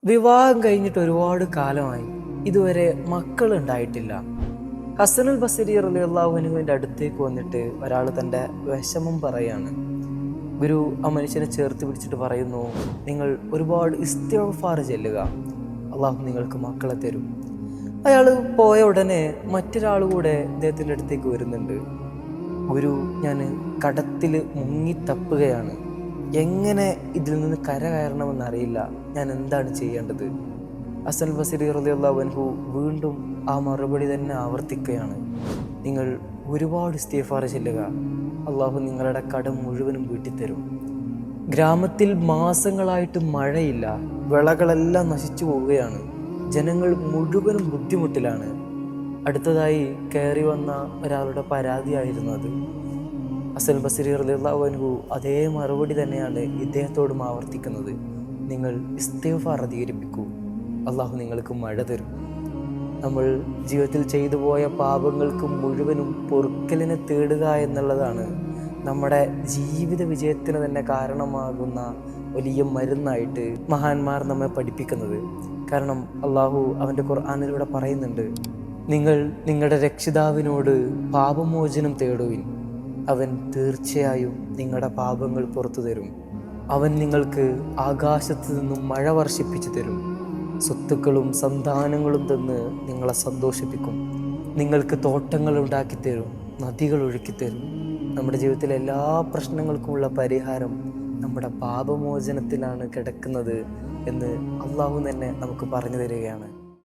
വിവാഹം കഴിഞ്ഞിട്ട് ഒരുപാട് കാലമായി, ഇതുവരെ മക്കൾ ഉണ്ടായിട്ടില്ല. ഹസനുൽ ബസരി റളിയല്ലാഹു അൻഹുവിൻ്റെ അടുത്തേക്ക് വന്നിട്ട് ഒരാൾ തൻ്റെ വിഷമം പറയാണ്. ഗുരു ആ മനുഷ്യനെ ചേർത്ത് പിടിച്ചിട്ട് പറയുന്നു, നിങ്ങൾ ഒരുപാട് ഇസ്തിഗ്ഫാർ ചെല്ലുക, അള്ളാഹു നിങ്ങൾക്ക് മക്കളെ തരും. അയാൾ പോയ ഉടനെ മറ്റൊരാൾ കൂടെ അദ്ദേഹത്തിൻ്റെ അടുത്തേക്ക് വരുന്നുണ്ട്. ഗുരു, ഞാൻ കടത്തിൽ മുങ്ങി തപ്പുകയാണ്, എങ്ങനെ ഇതിൽ നിന്ന് കരകയറണമെന്നറിയില്ല, ഞാൻ എന്താണ് ചെയ്യേണ്ടത്? ഹസൻ ബസരി റളിയല്ലാഹു അൻഹു വീണ്ടും ആ മറുപടി തന്നെ ആവർത്തിക്കുകയാണ്. നിങ്ങൾ ഒരുപാട് ഇസ്തിഗ്ഫാർ ചെല്ലുക, അള്ളാഹു നിങ്ങളുടെ കടം മുഴുവനും വീട്ടിത്തരും. ഗ്രാമത്തിൽ മാസങ്ങളായിട്ട് മഴയില്ല, വിളകളെല്ലാം നശിച്ചു പോവുകയാണ്, ജനങ്ങൾ മുഴുവനും ബുദ്ധിമുട്ടിലാണ്. അടുത്തതായി കയറി വന്ന ഒരാളുടെ പരാതിയായിരുന്നു അത്. ഹസൻ ബസരി റളിയല്ലാഹു അൻഹു അതേ മറുപടി തന്നെയാണ് ഇദ്ദേഹത്തോടും ആവർത്തിക്കുന്നത്. നിങ്ങൾ ഇസ്തിഗ്ഫാർ അധികരിപ്പിക്കൂ, അള്ളാഹു നിങ്ങൾക്ക് മഴ തരും. നമ്മൾ ജീവിതത്തിൽ ചെയ്തു പോയ പാപങ്ങൾക്ക് മുഴുവനും പൊറുക്കലിനെ തേടുക എന്നുള്ളതാണ് നമ്മുടെ ജീവിത വിജയത്തിന് തന്നെ കാരണമാകുന്ന വലിയ മരുന്നായിട്ട് മഹാന്മാർ നമ്മെ പഠിപ്പിക്കുന്നത്. കാരണം അള്ളാഹു അവൻ്റെ ഖുർആനിലൂടെ പറയുന്നുണ്ട്, നിങ്ങൾ നിങ്ങളുടെ രക്ഷിതാവിനോട് പാപമോചനം തേടുവിൻ, അവൻ തീർച്ചയായും നിങ്ങളുടെ പാപങ്ങൾ പുറത്തു തരും. അവൻ നിങ്ങൾക്ക് ആകാശത്ത് നിന്നും മഴ വർഷിപ്പിച്ചു തരും, സ്വത്തുക്കളും സന്താനങ്ങളും തന്ന് നിങ്ങളെ സന്തോഷിപ്പിക്കും, നിങ്ങൾക്ക് തോട്ടങ്ങൾ ഉണ്ടാക്കി തരും, നദികൾ ഒഴുക്കിത്തരും. നമ്മുടെ ജീവിതത്തിലെ എല്ലാ പ്രശ്നങ്ങൾക്കുമുള്ള പരിഹാരം നമ്മുടെ പാപമോചനത്തിലാണ് കിടക്കുന്നത് എന്ന് അള്ളാഹു തന്നെ നമുക്ക് പറഞ്ഞു തരികയാണ്.